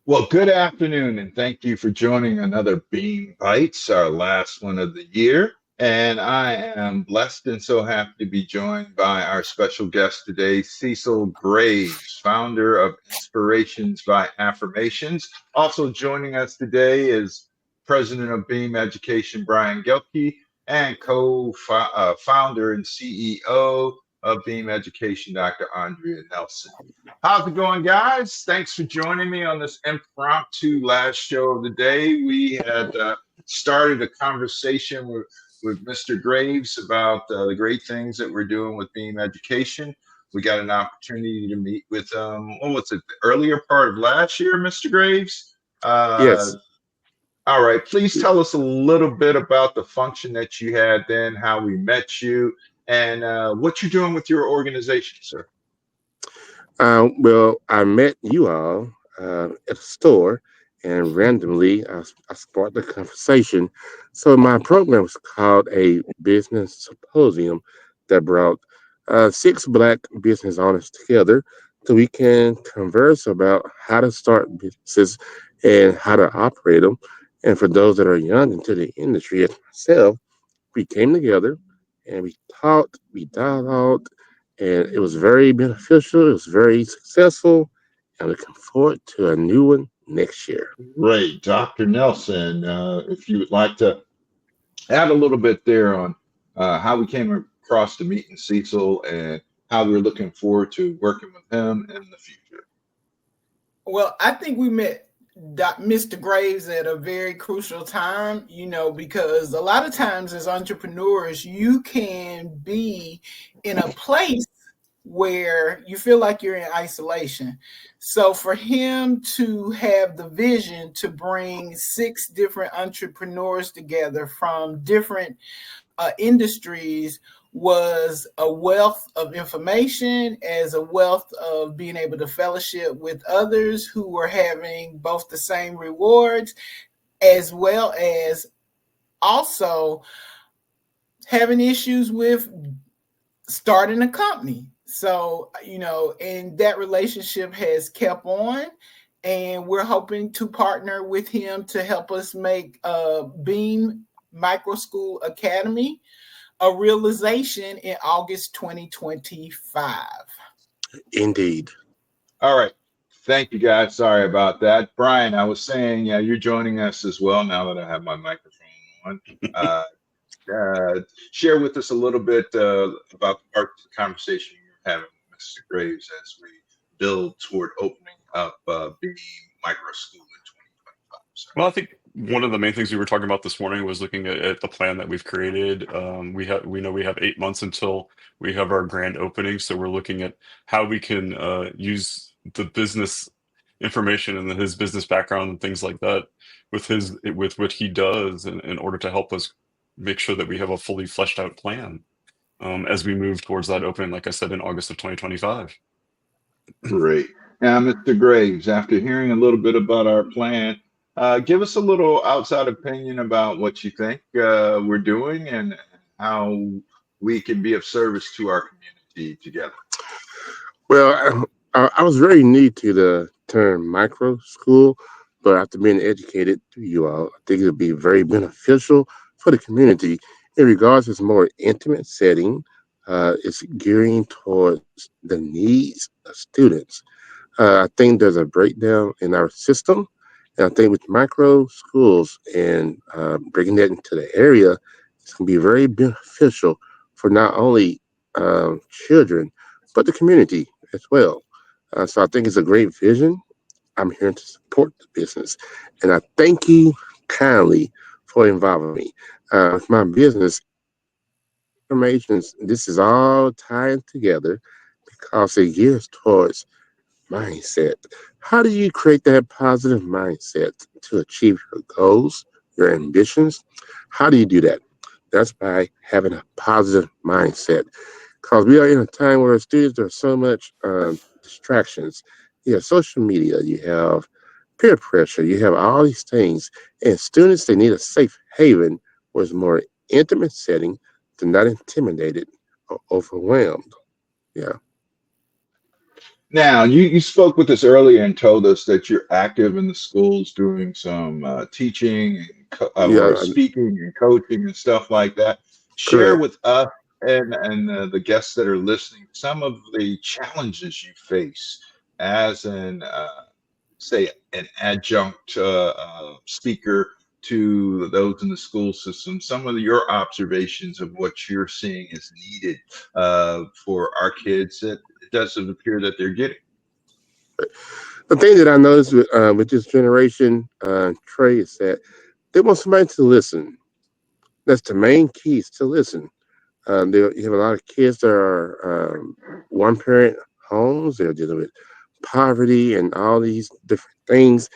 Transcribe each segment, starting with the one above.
Well, good afternoon, and thank you for joining another Beam Bites, our last one of the year. And I am blessed and so happy to be joined by our special guest today, Cecil Graves, founder of Inspirations by Affirmations. Also joining us today is President of Beam Education, Brian Gelke, and co-founder and CEO of Beam Education, Dr. Andrea Nelson. How's it going, guys? Thanks for joining me on this impromptu last show of the day. We had started a conversation with Mr. Graves about the great things that we're doing with Beam Education. We got an opportunity to meet with, what was it, the earlier part of last year, Mr. Graves? Uh, Yes. all right, please tell us a little bit about the function that you had then, how we met you, and what you're doing with your organization, sir. Well, I met you all at a store, and randomly I sparked the conversation. So my program was called a business symposium that brought six Black business owners together so we can converse about how to start businesses and how to operate them. And for those that are young into the industry, as myself, we came together and we talked, we dialogued, and it was very beneficial. It was very successful, and looking forward to a new one next year. Great. Dr. Nelson, if you would like to add a little bit there on how we came across to meeting Cecil and how we're looking forward to working with him in the future. Well, I think we met Mr. Graves at a very crucial time, because a lot of times as entrepreneurs, you can be in a place where you feel like you're in isolation. So for him to have the vision to bring six different entrepreneurs together from different industries was a wealth of information, as a wealth of being able to fellowship with others who were having both the same rewards, as well as also having issues with starting a company. So, and that relationship has kept on, and we're hoping to partner with him to help us make Beam Micro School Academy a realization in August 2025. Indeed. All right. Thank you, guys. Sorry about that. Brian, I was saying, yeah, you're joining us as well now that I have my microphone on. Uh, Share with us a little bit about the part of the conversation you're having with Mr. Graves as we build toward opening up Beam Micro School in 2025. Sir. Well, I think one of the main things we were talking about this morning was looking at the plan that we've created. We know we have 8 months until we have our grand opening, so we're looking at how we can use the business information and his business background and things like that with what he does in order to help us make sure that we have a fully fleshed out plan as we move towards that opening, like I said, in August of 2025. Great. Now, Mr. Graves, after hearing a little bit about our plan, give us a little outside opinion about what you think we're doing and how we can be of service to our community together. Well, I was very new to the term micro school, but after being educated through you all, I think it would be very beneficial for the community in regards to a more intimate setting. It's gearing towards the needs of students. I think there's a breakdown in our system. And I think with micro schools and bringing that into the area, it's going to be very beneficial for not only children, but the community as well. So I think it's a great vision. I'm here to support the business. And I thank you kindly for involving me. With my business, Affirmations, this is all tied together because it gears towards mindset. How do you create that positive mindset to achieve your goals, your ambitions? How do you do that? That's by having a positive mindset. Because we are in a time where students, there's so much distractions. You have social media, you have peer pressure, you have all these things. And students, they need a safe haven where it's a more intimate setting to not intimidated or overwhelmed. Yeah. Now, you spoke with us earlier and told us that you're active in the schools doing some teaching and or Yeah, speaking and coaching and stuff like that. Share correct. with us and the guests that are listening some of the challenges you face as an say an adjunct speaker to those in the school system. Some of your observations of what you're seeing is needed for our kids that it doesn't appear that they're getting. The thing that I noticed with this generation, Trey, is that they want somebody to listen. That's the main key, is to listen. You have a lot of kids that are one parent homes. They're dealing with poverty and all these different things.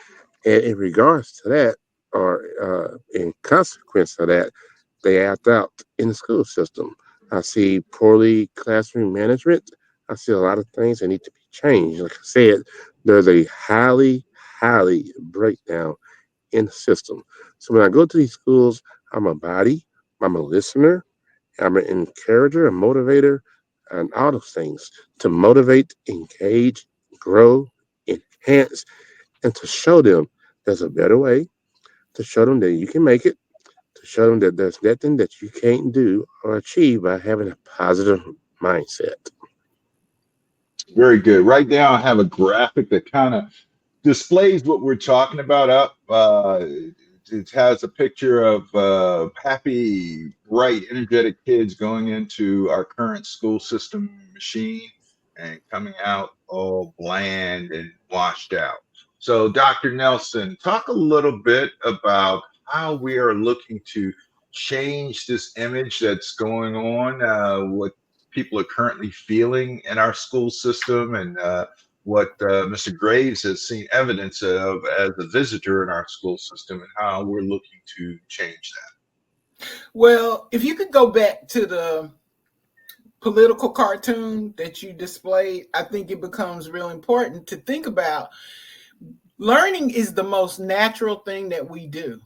And in regards to that, or in consequence of that, they act out in the school system. I see poorly classroom management. I see a lot of things that need to be changed. Like I said, there's a highly breakdown in the system. So when I go to these schools, I'm a body, I'm a listener, I'm an encourager, a motivator, and all those things to motivate, engage, grow, enhance, and to show them there's a better way, to show them that you can make it, to show them that there's nothing that you can't do or achieve by having a positive mindset. Very good. Right now, I have a graphic that kind of displays what we're talking about up. It has a picture of happy, bright, energetic kids going into our current school system machine and coming out all bland and washed out. So, Dr. Nelson, talk a little bit about how we are looking to change this image that's going on, what people are currently feeling in our school system, and what Mr. Graves has seen evidence of as a visitor in our school system and how we're looking to change that. Well, if you could go back to the political cartoon that you displayed, I think it becomes real important to think about learning is the most natural thing that we do.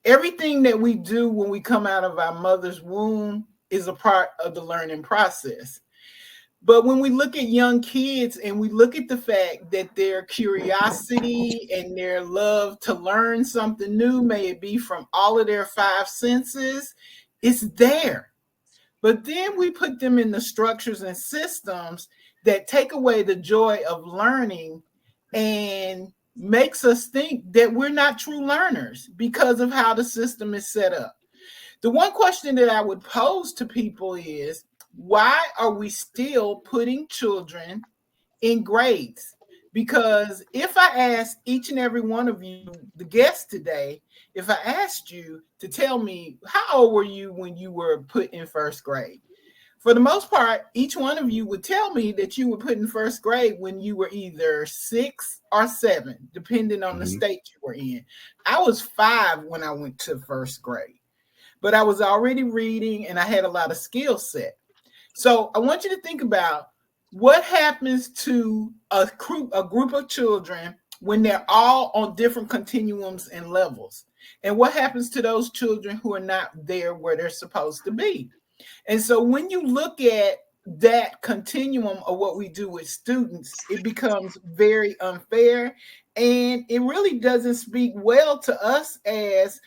Everything that we do when we come out of our mother's womb is a part of the learning process. But when we look at young kids and we look at the fact that their curiosity and their love to learn something new, may it be from all of their five senses, it's there. But then we put them in the structures and systems that take away the joy of learning and makes us think that we're not true learners because of how the system is set up. The one question that I would pose to people is, why are we still putting children in grades? Because if I asked each and every one of you, the guests today, if I asked you to tell me how old were you when you were put in first grade, for the most part, each one of you would tell me that you were put in first grade when you were either 6 or 7, depending on the Mhm. state you were in. I was 5 when I went to first grade, but I was already reading and I had a lot of skill set. So I want you to think about what happens to a group of children when they're all on different continuums and levels. And what happens to those children who are not there where they're supposed to be? And so when you look at that continuum of what we do with students, it becomes very unfair. And it really doesn't speak well to us as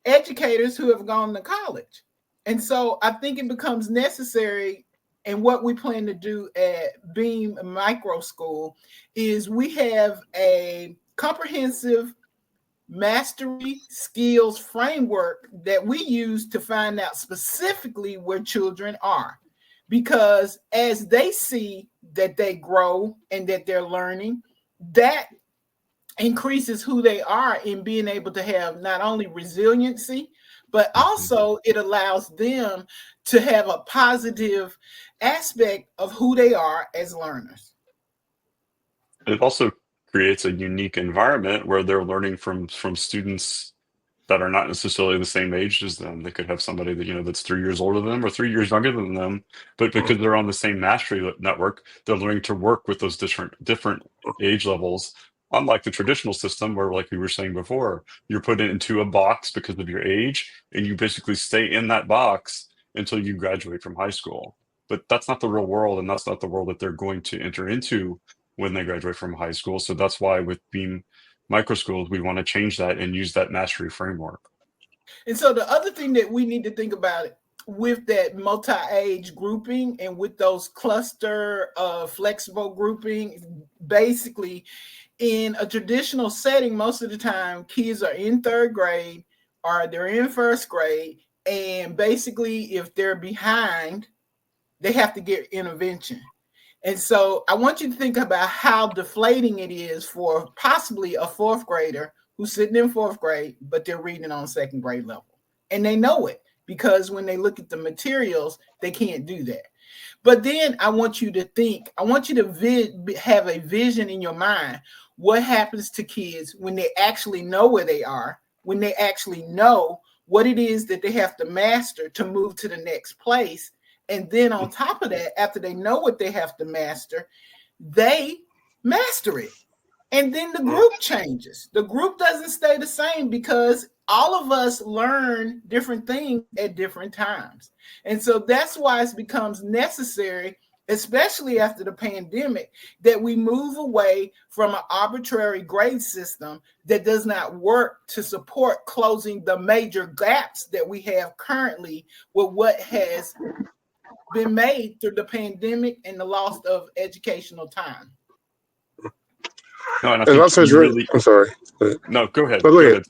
educators who have gone to college. And so I think it becomes necessary. And what we plan to do at B.E.A.M Micro School is we have a comprehensive mastery skills framework that we use to find out specifically where children are. Because as they see that they grow and that they're learning, that increases who they are in being able to have not only resiliency, but Mhm. also it allows them to have a positive aspect of who they are as learners. It also creates a unique environment where they're learning from students that are not necessarily the same age as them. They could have somebody that, that's 3 years older than them or 3 years younger than them, but because they're on the same mastery network, they're learning to work with those different age levels. Unlike the traditional system where, like we were saying before, you're put into a box because of your age, and you basically stay in that box until you graduate from high school. But that's not the real world, and that's not the world that they're going to enter into when they graduate from high school. So that's why with B.E.A.M micro schools, we want to change that and use that mastery framework. And so the other thing that we need to think about with that multi-age grouping and with those cluster flexible grouping, basically in a traditional setting, most of the time kids are in third grade or they're in first grade, and basically if they're behind, they have to get intervention. And so I want you to think about how deflating it is for possibly a fourth grader who's sitting in fourth grade, but they're reading on second grade level. And they know it because when they look at the materials, they can't do that. But then I want you to think, I want you to have a vision in your mind. What happens to kids when they actually know where they are, when they actually know what it is that they have to master to move to the next place? And then on top of that, after they know what they have to master, they master it. And then the group changes. The group doesn't stay the same because all of us learn different things at different times. And so that's why it becomes necessary, especially after the pandemic, that we move away from an arbitrary grade system that does not work to support closing the major gaps that we have currently with what has been made through the pandemic and the loss of educational time. No, and I And think also, it's you really, really. I'm sorry. No, go ahead. Oh, go Go ahead.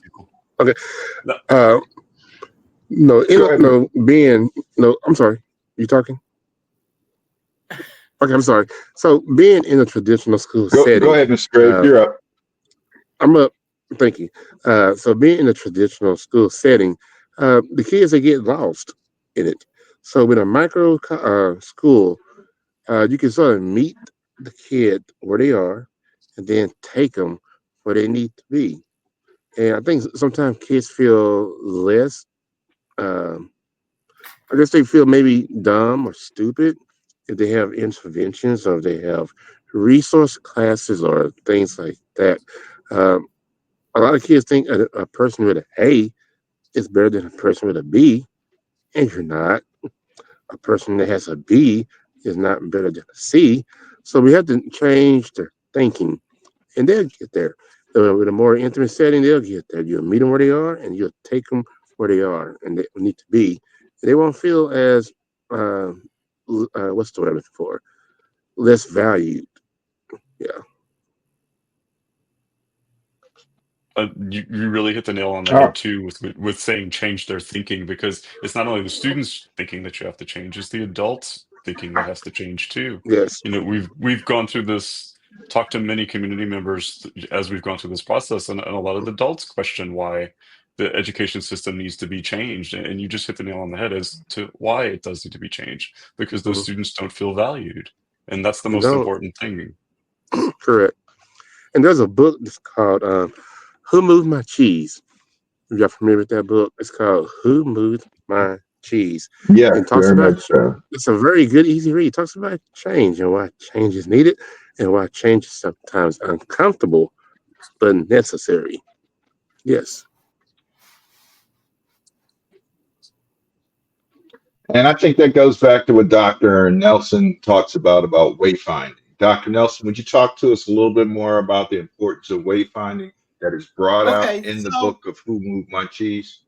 ahead. Okay. No. I'm sorry. You talking? Okay, I'm sorry. So being in a traditional school Go setting, ahead, Mr. Graves. uh, You're up. I'm up. Thank you. So being in a traditional school setting, the kids they get lost in it. So with a micro school, you can sort of meet the kid where they are, and then take them where they need to be. And I think sometimes kids feel less. Um, I guess they feel maybe dumb or stupid if they have interventions or if they have resource classes or things like that. Um, a lot of kids think a person with an A is better than a person with a B, and you're not. A person that has a B is not better than a C. So we have to change their thinking, and they'll get there. With a more intimate setting, they'll get there. You'll meet them where they are, and you'll take them where they are and they need to be. They won't feel as what's the word I'm looking for? Less valued. Yeah. You really hit the nail on the head Oh, too with saying change their thinking, because it's not only the students thinking that you have to change, it's the adults thinking that has to change too. Yes. You know, we've gone through this, talked to many community members as we've gone through this process, and a lot of the adults question why the education system needs to be changed. And you just hit the nail on the head as to why it does need to be changed, because those Mhm. students don't feel valued. And that's the You most don't. important thing. Correct. And there's a book that's called "Who Moved My Cheese." If y'all familiar with that book, it's called "Who Moved My Cheese," yes, and talks very about. much so. It's a very good, easy read. It talks about change and why change is needed, and why change is sometimes uncomfortable but necessary. Yes. And I think that goes back to what Dr. Nelson talks about wayfinding. Dr. Nelson, would you talk to us a little bit more about the importance of wayfinding that is brought out Okay, in the so book of Who Moved My Cheese?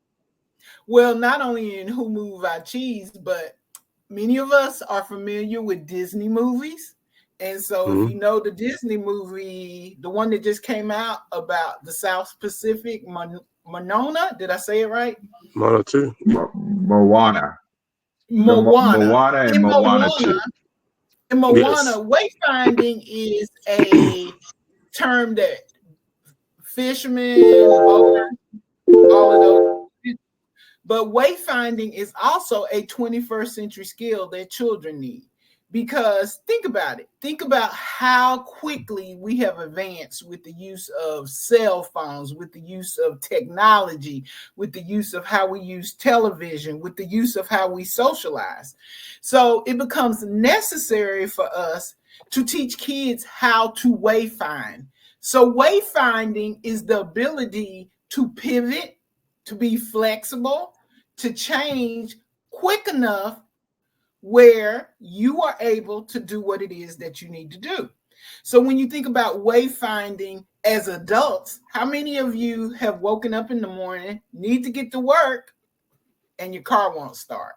well, not only in Who Moved Our Cheese, but many of us are familiar with Disney movies. And so if Mm-hmm. you know the Disney movie, the one that just came out about the South Pacific, Monona, did I say it right? Mono too. Moana. Moana. Moana and In Moana Moana, 2. in Moana, Yes. wayfinding is a term that fishermen, boaters, all of those. But wayfinding is also a 21st century skill that children need. Because think about it. Think about how quickly we have advanced with the use of cell phones, with the use of technology, with the use of how we use television, with the use of how we socialize. So it becomes necessary for us to teach kids how to wayfind. So wayfinding is the ability to pivot, to be flexible, to change quick enough where you are able to do what it is that you need to do. So when you think about wayfinding as adults, how many of you have woken up in the morning, need to get to work, and your car won't start?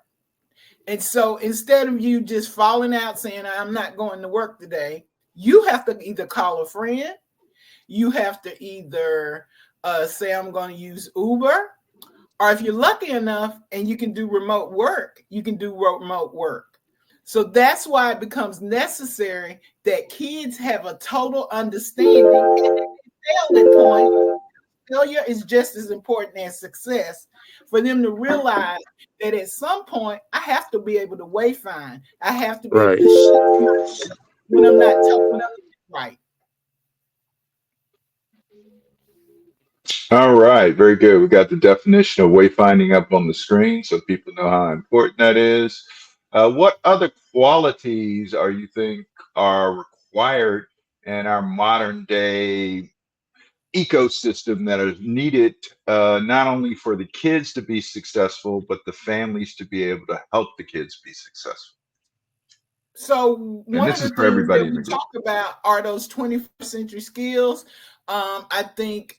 And so instead of you just falling out saying, I'm not going to work today, you have to either call a friend, you have to either say, I'm going to use Uber, or if you're lucky enough and you can do remote work, you can do remote work. So that's why it becomes necessary that kids have a total understanding. And at that point, failure is just as important as success, for them to realize that at some point I have to be able to wayfind. I have to be able to shift when I'm not totally right. All right, very good. We got the definition of wayfinding up on the screen so people know how important that is. What other qualities are you think are required in our modern day ecosystem that is needed not only for the kids to be successful, but the families to be able to help the kids be successful? So And one of this the is for things that everybody in we the group. talk about are those 21st century skills. I think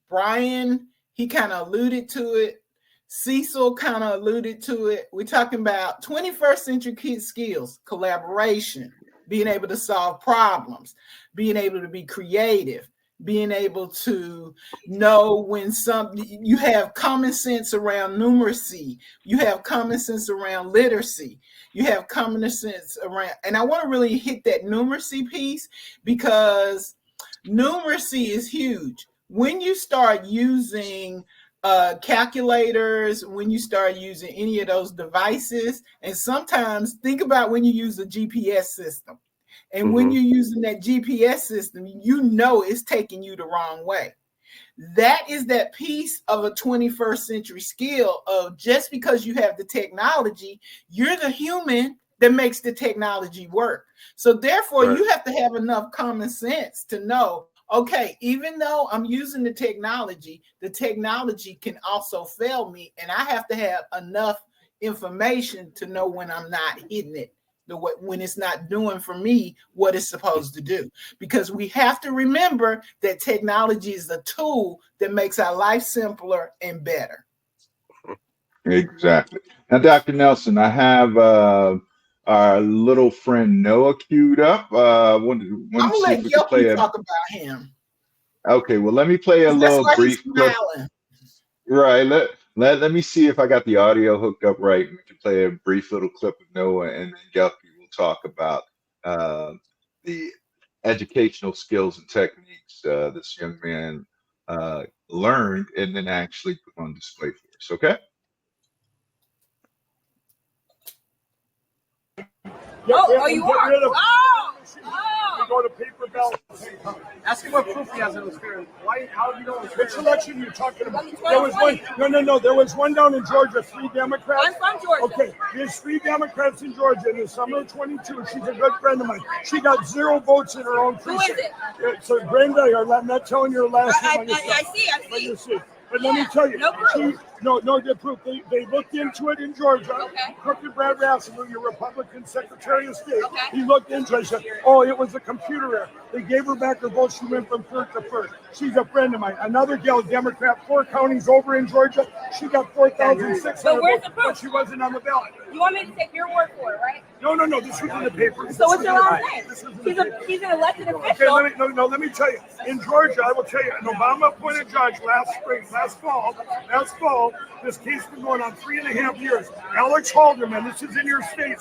Brian, he kind of alluded to it. Cecil kind of alluded to it. We're talking about 21st century kid skills: collaboration, being able to solve problems, being able to be creative, being able to know when you have common sense around numeracy, you have common sense around literacy, you have common sense around, and I want to really hit that numeracy piece, because numeracy is huge. When you start using calculators, when you start using any of those devices, and sometimes think about when you use a GPS system. And when you're using that GPS system, you know it's taking you the wrong way. That is that piece of a 21st century skill of, just because you have the technology, you're the human that makes the technology work. So therefore, you have to have enough common sense to know, okay, even though I'm using the technology can also fail me, and I have to have enough information to know when I'm not hitting it, when it's not doing for me what it's supposed to do. Because we have to remember that technology is a tool that makes our life simpler and better. Exactly. Now, Dr. Nelson, I have our little friend Noah queued up. Wanted I'm to gonna see if let we could play Gilkey a. talk about him. Okay, well, let me play a That's little why he's brief clip. smiling. Right. Let me see if I got the audio hooked up right. We can play a brief little clip of Noah, and then Gelky will talk about uh, the educational skills and techniques this young man learned and then actually put on display for us. Okay. Oh, you are? We go to paper ballots. Ask him what proof he has in his spirit. Why? How do you know? Which election are you talking about? There was one. No. There was one down in Georgia. 3 Democrats. I'm from Georgia. Okay, there's 3 Democrats in Georgia in the summer of 22. She's a good friend of mine. She got 0 votes in her own precinct. Who is it? So Brenda, I'm not telling you her last name. I see. But let me tell you, no, the proof. They looked into it in Georgia. Okay. Crooked Brad Rasmussen, your Republican Secretary of State, he looked into it and said, oh, it was a computer error. They gave her back her vote. She went from third to first. She's a friend of mine. Another gal, Democrat, 4 counties over in Georgia. She got 4,600 votes, but she wasn't on the ballot. You want me to take your word for it, right? No. This was in the paper. So what's your last name? He's an elected official. Okay, let me tell you. In Georgia, I will tell you, an Obama-appointed judge last fall, this case has been going on 3.5 years. Alex Halderman, this is in your state.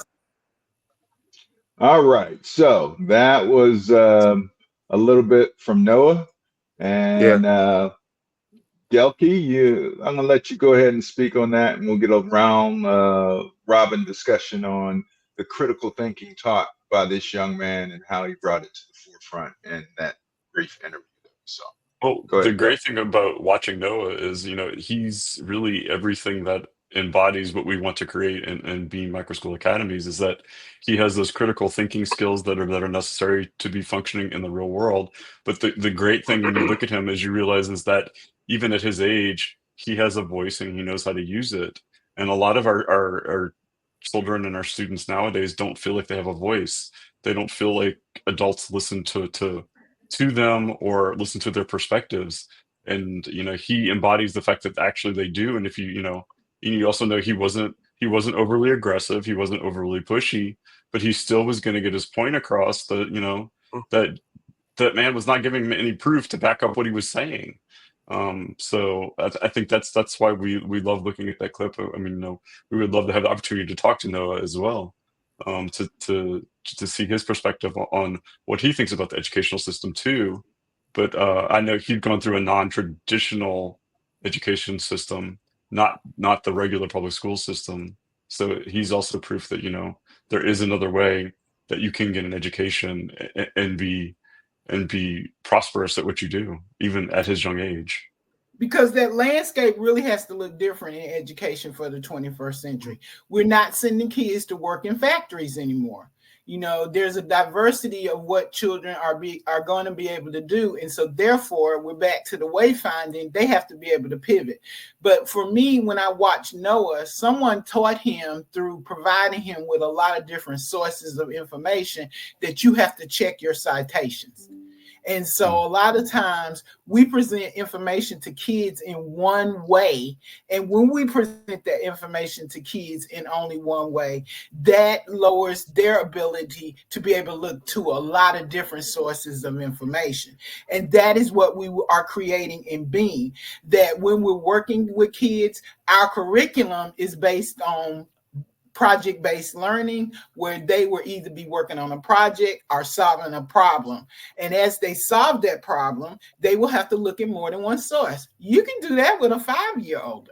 All right. So that was a little bit from Noah. And Gelky, I'm going to let you go ahead and speak on that, and we'll get a round robin discussion on the critical thinking taught by this young man and how he brought it to the forefront in that brief interview that we saw. Well, Go ahead, the great thing about watching Noah is, he's really everything that embodies what we want to create in Beam Micro School Academies, is that he has those critical thinking skills that are necessary to be functioning in the real world. But the great thing when you look at him is you realize is that even at his age, he has a voice and he knows how to use it. And a lot of our children and our students nowadays don't feel like they have a voice. They don't feel like adults listen to them or listen to their perspectives. And he embodies the fact that actually they do. And if you also know he wasn't overly aggressive, he wasn't overly pushy, but he still was going to get his point across that that that man was not giving him any proof to back up what he was saying. So I think that's why we love looking at that clip. I mean, we would love to have the opportunity to talk to Noah as well, to see his perspective on what he thinks about the educational system too. But I know he'd gone through a non-traditional education system, not the regular public school system. So he's also proof that there is another way that you can get an education and be prosperous at what you do, even at his young age. Because that landscape really has to look different in education for the 21st century. We're not sending kids to work in factories anymore. There's a diversity of what children are going to be able to do. And so therefore, we're back to the wayfinding. They have to be able to pivot. But for me, when I watch Noah, someone taught him through providing him with a lot of different sources of information that you have to check your citations. And so a lot of times we present information to kids in one way. And when we present that information to kids in only one way, that lowers their ability to be able to look to a lot of different sources of information. And that is what we are creating in B.E.A.M, that when we're working with kids, our curriculum is based on project-based learning, where they will either be working on a project or solving a problem. And as they solve that problem, they will have to look at more than one source. You can do that with a 5-year-old.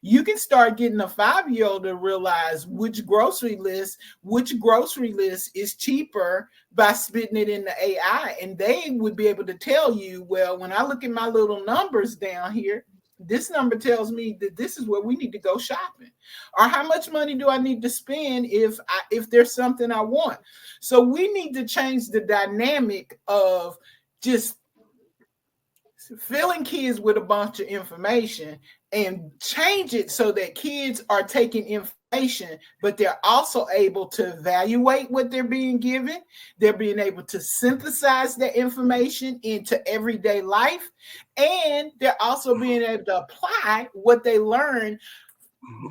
You can start getting a 5-year-old to realize which grocery list is cheaper by spitting it in the AI. And they would be able to tell you, well, when I look at my little numbers down here, this number tells me that this is where we need to go shopping, or how much money do I need to spend if there's something I want. So we need to change the dynamic of just filling kids with a bunch of information and change it so that kids are taking information, but they're also able to evaluate what they're being given. They're being able to synthesize that information into everyday life. And they're also being able to apply what they learn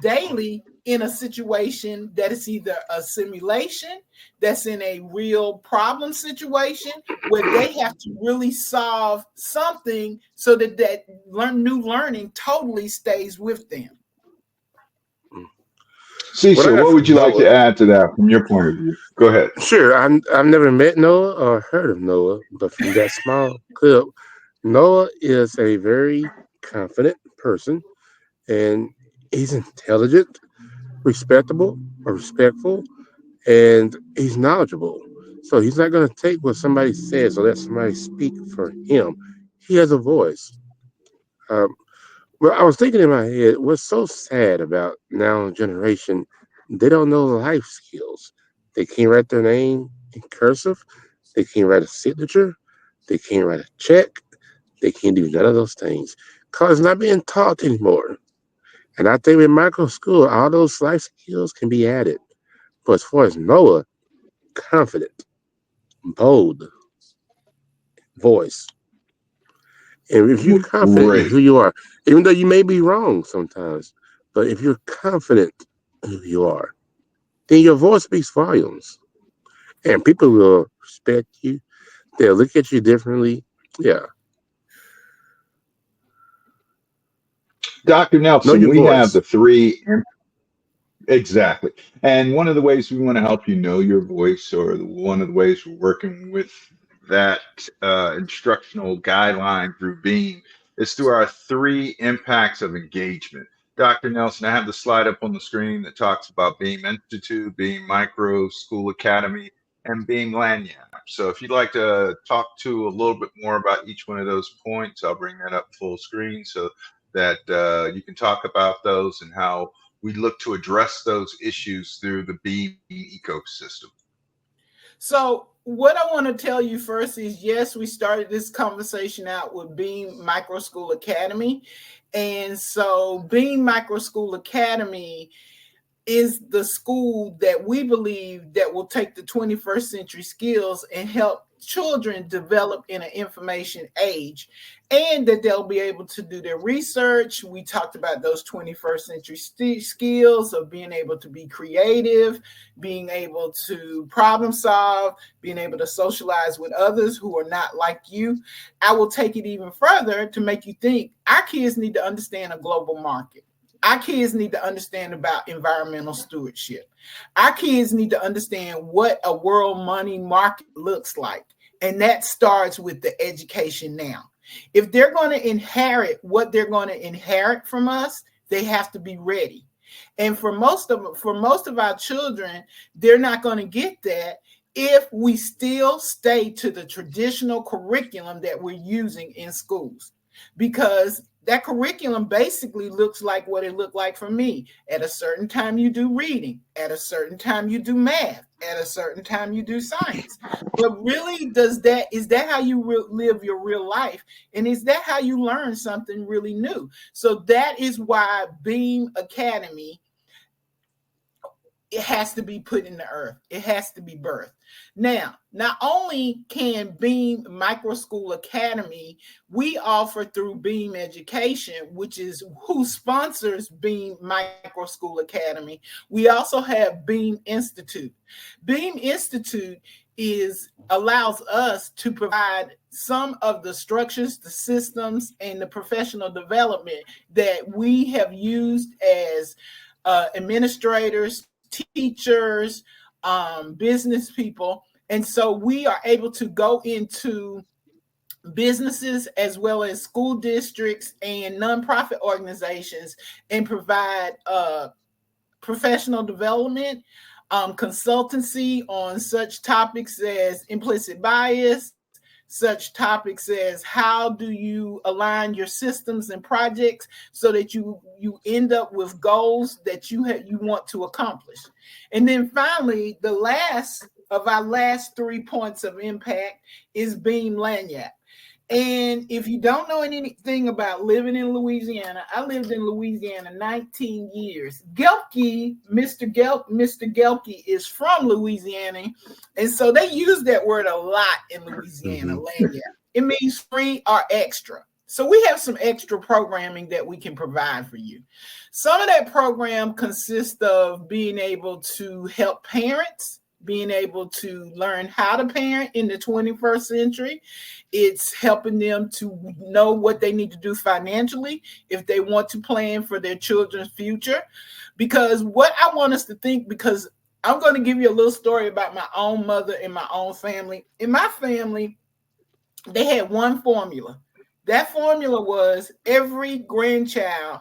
daily in a situation that is either a simulation, that's in a real problem situation, where they have to really solve something so that new learning totally stays with them. Cecil, what would you like to add to that from your point of view? Go ahead. Sure. I've never met Noah or heard of Noah, but from that small clip, Noah is a very confident person, and he's intelligent, respectful, and he's knowledgeable. So he's not going to take what somebody says or let somebody speak for him. He has a voice. Well, I was thinking in my head, what's so sad about now generation, they don't know life skills. They can't write their name in cursive. They can't write a signature. They can't write a check. They can't do none of those things because it's not being taught anymore. And I think with micro school, all those life skills can be added. But as far as Noah, confident, bold, voice. And if you're confident in who you are, even though you may be wrong sometimes, but if you're confident in who you are, then your voice speaks volumes. And people will respect you. They'll look at you differently. Yeah. Dr. Nelson, we have the three. Exactly. And one of the ways we want to help you know your voice, or one of the ways we're working with that instructional guideline through B.E.A.M, is through our 3 impacts of engagement. Dr. Nelson, I have the slide up on the screen that talks about B.E.A.M Institute, B.E.A.M Micro School Academy, and B.E.A.M Lanyard. So if you'd like to talk to a little bit more about each one of those points, I'll bring that up full screen so that you can talk about those and how we look to address those issues through the B.E.A.M ecosystem. So what I want to tell you first is, yes, we started this conversation out with B.E.A.M Micro School Academy. And so B.E.A.M Micro School Academy is the school that we believe that will take the 21st century skills and help children develop in an information age, and that they'll be able to do their research. We talked about those 21st century skills of being able to be creative, being able to problem solve, being able to socialize with others who are not like you. I will take it even further to make you think our kids need to understand a global market. Our kids need to understand about environmental stewardship. Our kids need to understand what a world money market looks like. And that starts with the education now. If they're going to inherit what they're going to inherit from us, they have to be ready. And for most of our children, they're not going to get that if we still stay to the traditional curriculum that we're using in schools. Because that curriculum basically looks like what it looked like for me. At a certain time, you do reading. At a certain time, you do math. At a certain time, you do science. But really, is that how you live your real life? And is that how you learn something really new? So that is why B.E.A.M Academy, it has to be put in the earth. It has to be birthed. Now, not only can B.E.A.M Micro School Academy, we offer through B.E.A.M Education, which is who sponsors B.E.A.M Micro School Academy. We also have B.E.A.M Institute. B.E.A.M Institute allows us to provide some of the structures, the systems, and the professional development that we have used as administrators, teachers, business people. And so we are able to go into businesses as well as school districts and nonprofit organizations and provide professional development, consultancy on such topics as implicit bias, such topics as how do you align your systems and projects so that you end up with goals that you want to accomplish. And then finally, the last of our last 3 points of impact is B.E.A.M Lanyap. And if you don't know anything about living in Louisiana, I lived in Louisiana 19 years. Mr. Gelke is from Louisiana. And so they use that word a lot in Louisiana, lanyard. It means free or extra. So we have some extra programming that we can provide for you. Some of that program consists of being able to help parents, being able to learn how to parent in the 21st century. It's helping them to know what they need to do financially if they want to plan for their children's future. Because what I want us to think, because I'm going to give you a little story about my own mother and my own family. In my family, they had one formula. That formula was every grandchild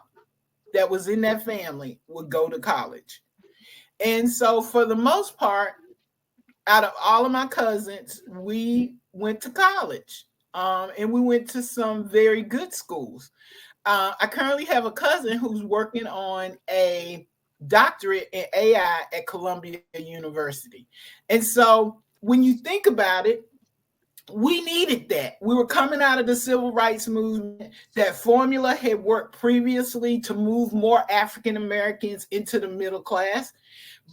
that was in that family would go to college. And so for the most part, out of all of my cousins, we went to college, and we went to some very good schools. I currently have a cousin who's working on a doctorate in AI at Columbia University. And so when you think about it, we needed that. We were coming out of the civil rights movement. That formula had worked previously to move more African Americans into the middle class.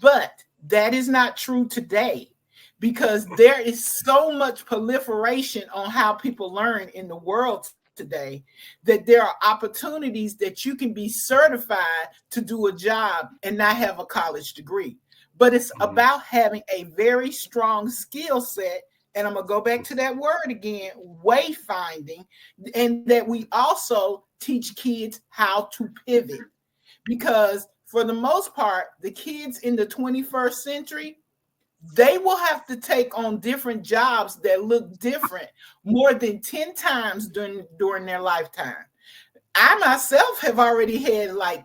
But that is not true today, because there is so much proliferation on how people learn in the world today that there are opportunities that you can be certified to do a job and not have a college degree. But it's about having a very strong skill set. And I'm going to go back to that word again, wayfinding, and that we also teach kids how to pivot. Because for the most part, the kids in the 21st century, they will have to take on different jobs that look different more than 10 times during their lifetime. I myself have already had like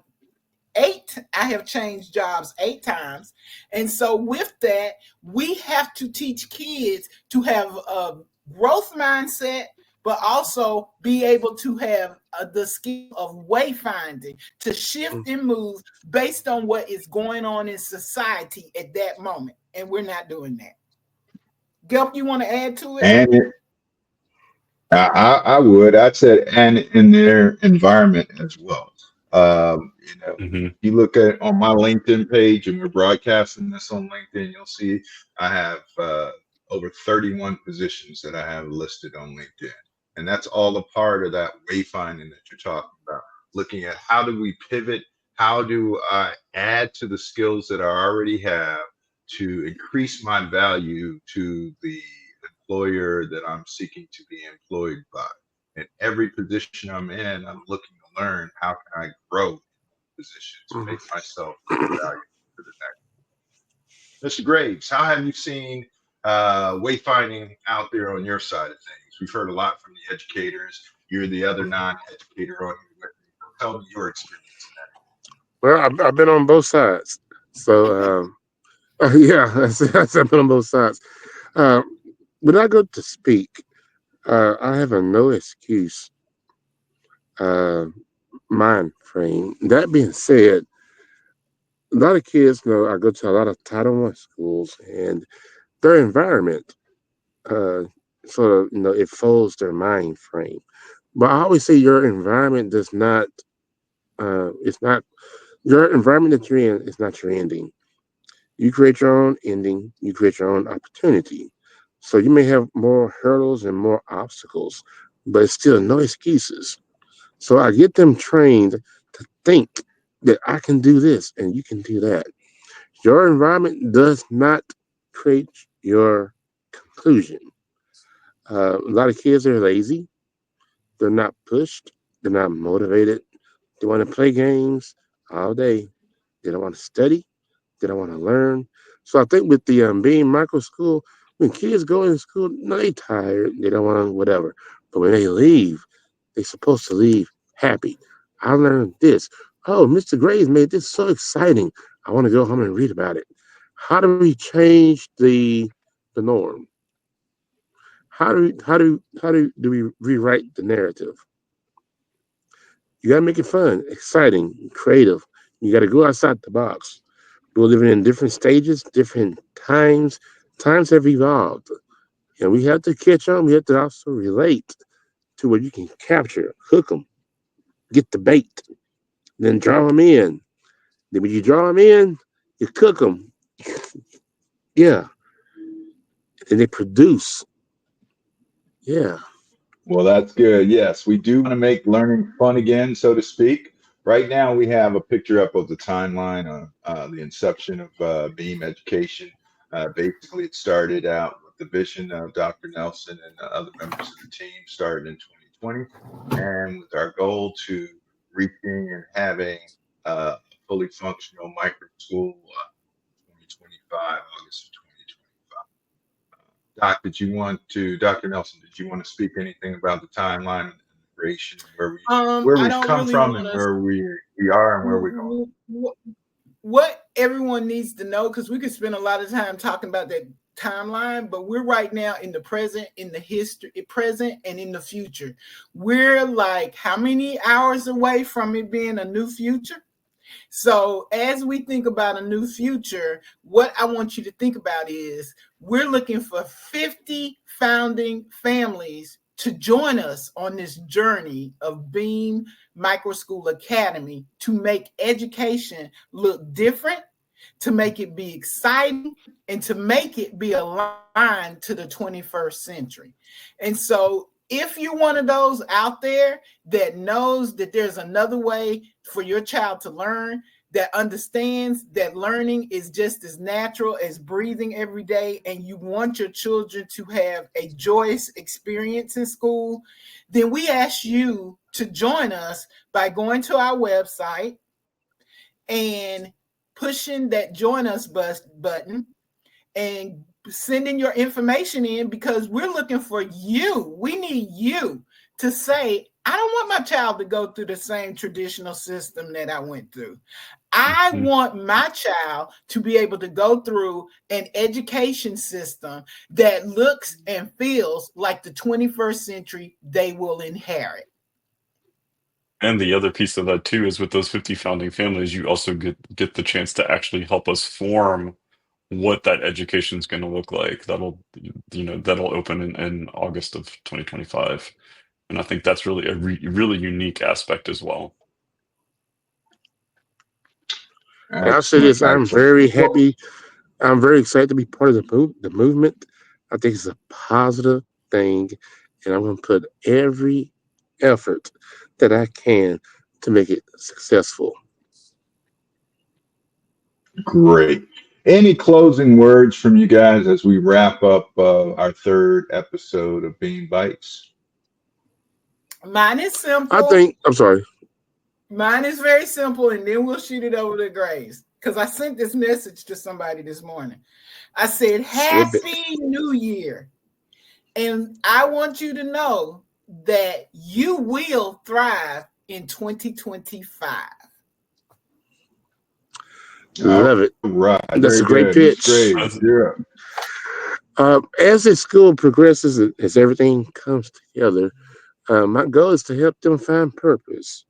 8. I have changed jobs 8 times. And so with that, we have to teach kids to have a growth mindset, but also be able to have the skill of wayfinding, to shift and move based on what is going on in society at that moment. And we're not doing that. Gelp, you want to add to it? And I would. I said, and in their environment as well. Hmm. You look at on my LinkedIn page, and we're broadcasting this on LinkedIn, you'll see I have over 31 positions that I have listed on LinkedIn. And that's all a part of that wayfinding that you're talking about. Looking at how do we pivot? How do I add to the skills that I already have to increase my value to the employer that I'm seeking to be employed by? In every position I'm in, I'm looking to learn how can I grow position to make myself more valuable for the next. Mr. Graves, how have you seen wayfinding out there on your side of things? We've heard a lot from the educators. You're the other non-educator on here with me. Tell me your experience Well, I've been on both sides. So, yeah, I've been on both sides. Uh, when I go to speak, I have a no excuse uh, mind frame. That being said, a lot of kids know I go to a lot of Title I schools, and their environment uh, sort of, it folds their mind frame. But I always say your environment does not, it's not, your environment that you're in is not your ending. You create your own ending, you create your own opportunity. So you may have more hurdles and more obstacles, but it's still no excuses. So I get them trained to think that I can do this and you can do that. Your environment does not create your conclusion. A lot of kids are lazy. They're not pushed. They're not motivated. They want to play games all day. They don't want to study. They don't want to learn. So I think with the B.E.A.M micro school, when kids go in school, no, they tired. They don't want to whatever. But when they leave, they're supposed to leave happy. I learned this. Oh, Mr. Graves made this so exciting. I want to go home and read about it. How do we change the norm? Do we rewrite the narrative? You gotta make it fun, exciting, creative. You gotta go outside the box. We're living in different stages, different times. Times have evolved, and we have to catch on. We have to also relate to what you can capture, hook them, get the bait, then draw them in. Then when you draw them in, you cook them. Yeah, and they produce. Yeah. Well, that's good. Yes, we do want to make learning fun again, so to speak. Right now, we have a picture up of the timeline of the inception of Beam Education. Basically, it started out with the vision of Dr. Nelson and other members of the team, started in 2020, and with our goal to reaching and having a fully functional micro school 2025, August of 2025. Dr. Nelson, did you want to speak anything about the timeline and the creation and where I we've don't come really from want and to. where we are and where we're going? What everyone needs to know, because we could spend a lot of time talking about that timeline, but we're right now in the present, in the history, present, and in the future. We're like how many hours away from it being a new future? So as we think about a new future, what I want you to think about is we're looking for 50 founding families to join us on this journey of B.E.A.M Micro School Academy to make education look different, to make it be exciting, and to make it be aligned to the 21st century. And so if you're one of those out there that knows that there's another way for your child to learn, that understands that learning is just as natural as breathing every day, and you want your children to have a joyous experience in school, then we ask you to join us by going to our website and pushing that join us button and sending your information in, because we're looking for you. We need you to say, I don't want my child to go through the same traditional system that I went through. I Mhm. want my child to be able to go through an education system that looks and feels like the 21st century they will inherit. And the other piece of that too is with those 50 founding families, you also get the chance to actually help us form what that education is going to look like. That'll open in August of 2025, and I think that's really a really unique aspect as well. And I'll say Excellent, this: I'm excellent. very Well, happy. I'm very excited to be part of the movement. I think it's a positive thing, and I'm going to put every effort that I can to make it successful. great. Any closing words from you guys as we wrap up our third episode of Bean Bites? Mine is I simple. think. I'm sorry. Mine is very simple, and then we'll shoot it over to Grace. Because I sent this message to somebody this morning. I said, Slip it. Happy New Year. And I want you to know that you will thrive in 2025. All Love it. right, That's very a great good. Ms. pitch. Graves, you're up. As the school progresses, as everything comes together, my goal is to help them find purpose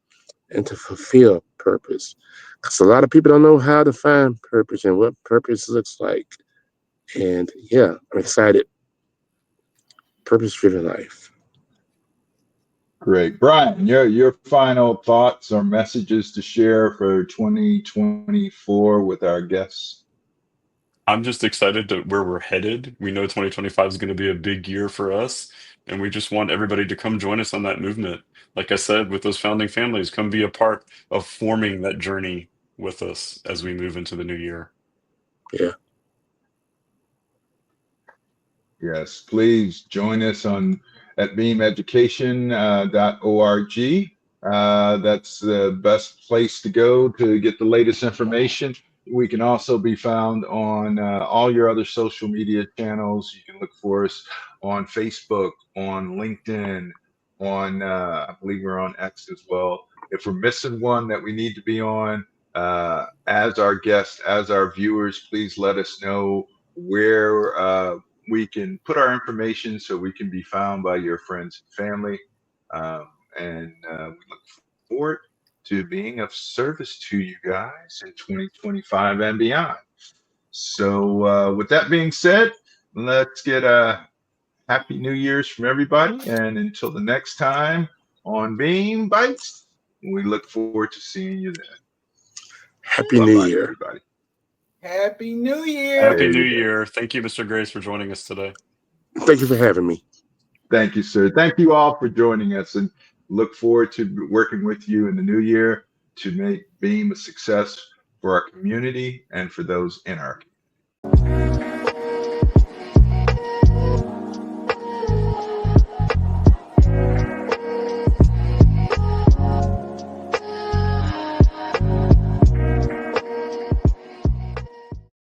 and to fulfill purpose. Because a lot of people don't know how to find purpose and what purpose looks like. And yeah, I'm excited. Purpose driven life. Great. Brian, your final thoughts or messages to share for 2024 with our guests? I'm just excited to where we're headed. We know 2025 is going to be a big year for us, and we just want everybody to come join us on that movement. Like I said, with those founding families, come be a part of forming that journey with us as we move into the new year. Yeah. Yes, please join us on at beameducation.org. That's the best place to go to get the latest information. We can also be found on all your other social media channels. You can look for us on Facebook, on LinkedIn, on I believe we're on X as well. If we're missing one that we need to be on, as our guests, as our viewers, please let us know where we can put our information so we can be found by your friends and family. And we look forward to being of service to you guys in 2025 and beyond. So, with that being said, let's get a happy New Year's from everybody. And until the next time on Bean Bites, we look forward to seeing you then. Happy Bye New bye, Year. everybody. Happy New Year. Happy There New you go. Year. Thank you, Mr. Grace, for joining us today. Thank you for having me. Thank you, sir. Thank you all for joining us and look forward to working with you in the new year to make B.E.A.M a success for our community and for those in our community.